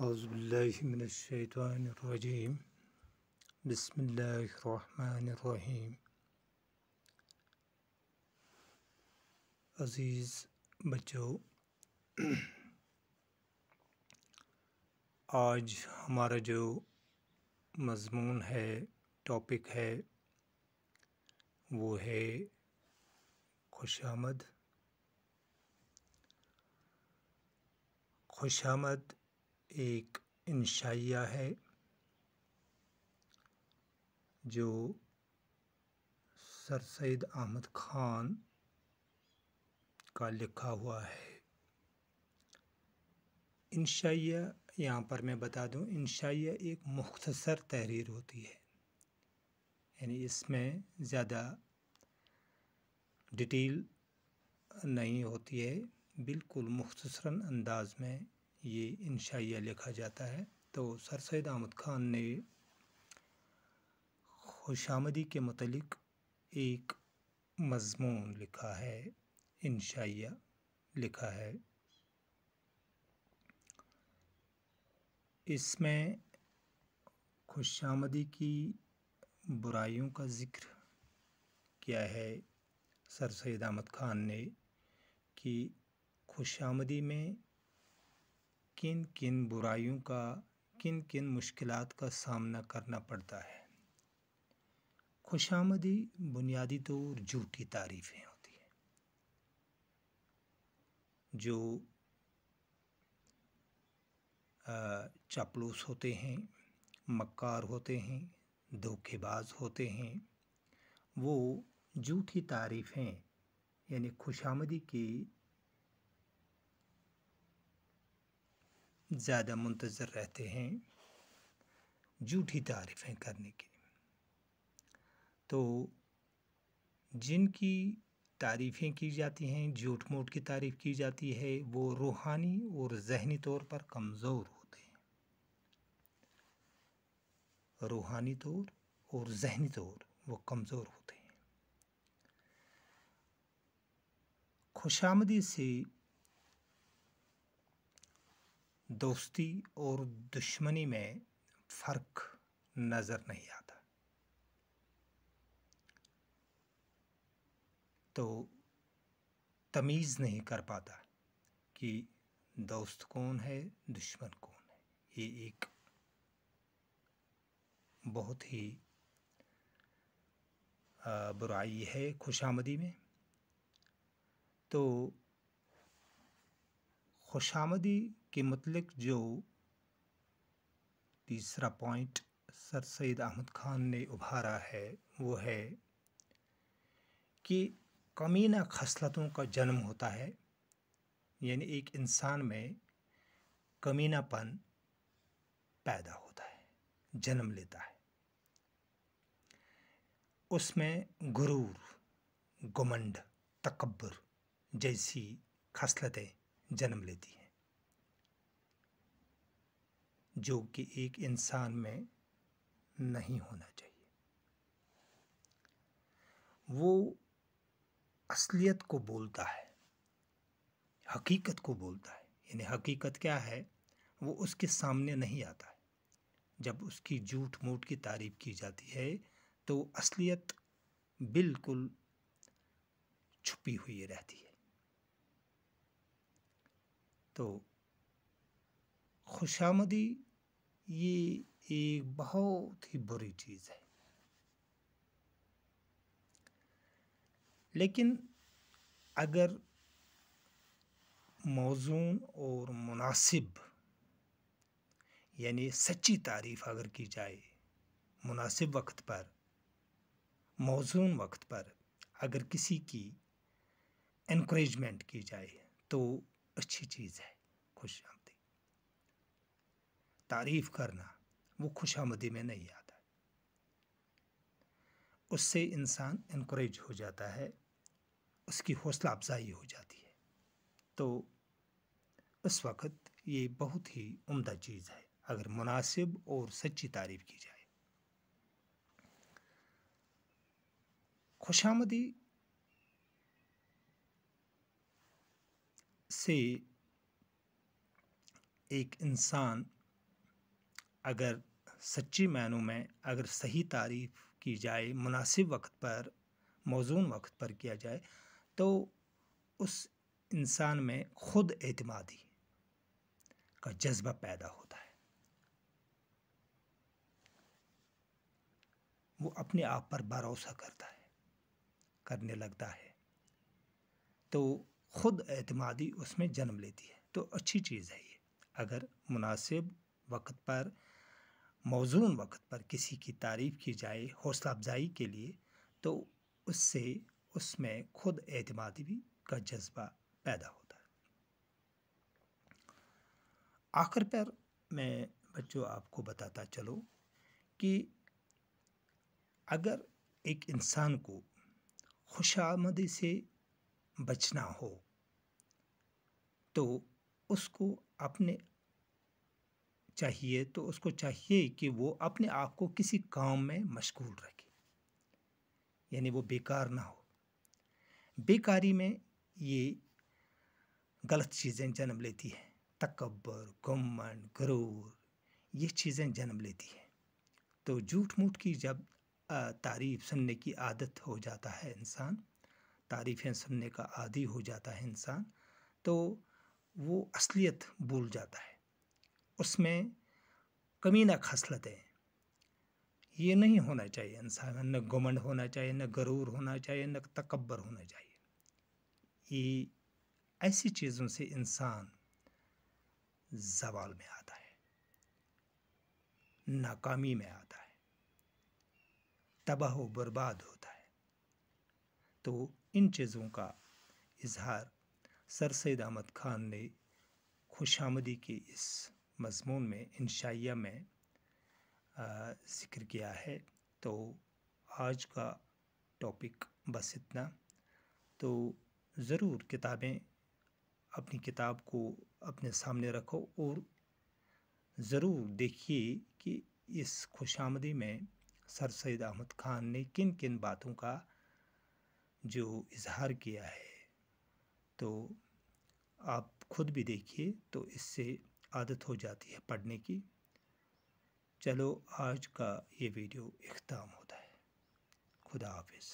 اعوذ باللہ من الشیطان الرجیم بسم اللہ الرحمن الرحیم۔ عزیز بچوں، آج ہمارا جو مضمون ہے، ٹاپک ہے، وہ ہے خوشامد۔ خوشامد ایک انشائیہ ہے جو سر سید احمد خان کا لکھا ہوا ہے۔ انشائیہ یہاں پر میں بتا دوں، انشائیہ ایک مختصر تحریر ہوتی ہے، یعنی اس میں زیادہ ڈیٹیل نہیں ہوتی ہے، بالکل مختصراً انداز میں یہ انشائیہ لکھا جاتا ہے۔ تو سر سید احمد خان نے خوشامدی کے متعلق ایک مضمون لکھا ہے، انشائیہ لکھا ہے۔ اس میں خوشامدی کی برائیوں کا ذکر کیا ہے سر سید احمد خان نے، کہ خوشامدی میں کن کن برائیوں کا، کن کن مشکلات کا سامنا کرنا پڑتا ہے۔ خوشامدی بنیادی طور جھوٹی تعریفیں ہوتی ہیں، جو چاپلوس ہوتے ہیں، مکار ہوتے ہیں، دھوکے باز ہوتے ہیں، وہ جھوٹی تعریفیں یعنی خوشامدی کی زیادہ منتظر رہتے ہیں جھوٹی تعریفیں کرنے کی۔ تو جن کی تعریفیں کی جاتی ہیں، جھوٹ موٹ کی تعریف کی جاتی ہے، وہ روحانی اور ذہنی طور پر کمزور ہوتے ہیں۔ روحانی طور اور ذہنی طور وہ کمزور ہوتے ہیں۔ خوشامدی سے دوستی اور دشمنی میں فرق نظر نہیں آتا۔ تو تمیز نہیں کر پاتا کہ دوست کون ہے، دشمن کون ہے۔ یہ ایک بہت ہی برائی ہے خوشامدی میں۔ تو خوشامدی کے متعلق جو تیسرا پوائنٹ سر سید احمد خان نے ابھارا ہے، وہ ہے کہ کمینہ خصلتوں کا جنم ہوتا ہے، یعنی ایک انسان میں کمینہ پن پیدا ہوتا ہے، جنم لیتا ہے۔ اس میں غرور، گھمنڈ، تکبر جیسی خصلتیں جنم لیتی ہیں، جو کہ ایک انسان میں نہیں ہونا چاہیے۔ وہ اصلیت کو بولتا ہے، حقیقت کو بولتا ہے، یعنی حقیقت کیا ہے وہ اس کے سامنے نہیں آتا ہے۔ جب اس کی جھوٹ موٹ کی تعریف کی جاتی ہے تو اصلیت بالکل چھپی ہوئی رہتی ہے۔ تو خوشامدی یہ ایک بہت ہی بری چیز ہے، لیکن اگر موزون اور مناسب یعنی سچی تعریف اگر کی جائے، مناسب وقت پر، موزون وقت پر اگر کسی کی انکریجمنٹ کی جائے تو اچھی چیز ہے۔ خوشامدی تعریف کرنا وہ خوشامدی میں نہیں آتا، اس سے انسان انکریج ہو جاتا ہے، اس کی حوصلہ افزائی ہو جاتی ہے۔ تو اس وقت یہ بہت ہی عمدہ چیز ہے اگر مناسب اور سچی تعریف کی جائے۔ خوشامدی سے ایک انسان اگر سچی معنوں میں اگر صحیح تعریف کی جائے، مناسب وقت پر، موزون وقت پر کیا جائے، تو اس انسان میں خود اعتمادی کا جذبہ پیدا ہوتا ہے. وہ اپنے آپ پر بھروسہ کرنے لگتا ہے، تو خود اعتمادی اس میں جنم لیتی ہے. تو اچھی چیز ہے یہ. اگر مناسب وقت پر، موزون وقت پر کسی کی تعریف کی جائے حوصلہ افزائی کے لیے، تو اس سے اس میں خود اعتمادی بھی کا جذبہ پیدا ہوتا ہے. آخر پر میں بچوں آپ کو بتاتا چلوں کہ اگر ایک انسان کو خوش آمدی سے بچنا ہو تو اس کو چاہیے کہ وہ اپنے آپ کو کسی کام میں مشغول رکھے، یعنی وہ بیکار نہ ہو. بیکاری میں یہ غلط چیزیں جنم لیتی ہیں، تکبر، گھمنڈ، غرور، یہ چیزیں جنم لیتی ہیں. تو جھوٹ موٹ کی جب تعریف سننے کی عادت ہو جاتا ہے انسان، تعریفیں سننے کا عادی ہو جاتا ہے انسان، تو وہ اصلیت بھول جاتا ہے. اس میں کمینہ خصلتیں یہ نہیں ہونا چاہیے انسان، نہ گھمنڈ ہونا چاہیے، نہ غرور ہونا چاہیے، نہ تکبر ہونا چاہیے. یہ ایسی چیزوں سے انسان زوال میں آتا ہے، ناکامی میں آتا ہے، تباہ و برباد ہوتا ہے. تو ان چیزوں کا اظہار سر سید احمد خان نے خوش آمدی کے اس مضمون میں، انشائیہ میں ذکر کیا ہے. تو آج کا ٹاپک بس اتنا. تو ضرور کتابیں، اپنی کتاب کو اپنے سامنے رکھو اور ضرور دیکھیے کہ اس خوش آمدی میں سر سید احمد خان نے کن کن باتوں کا جو اظہار کیا ہے. تو آپ خود بھی دیکھیے تو اس سے عادت ہو جاتی ہے پڑھنے کی. چلو آج کا یہ ویڈیو اختتام ہوتا ہے. خدا حافظ.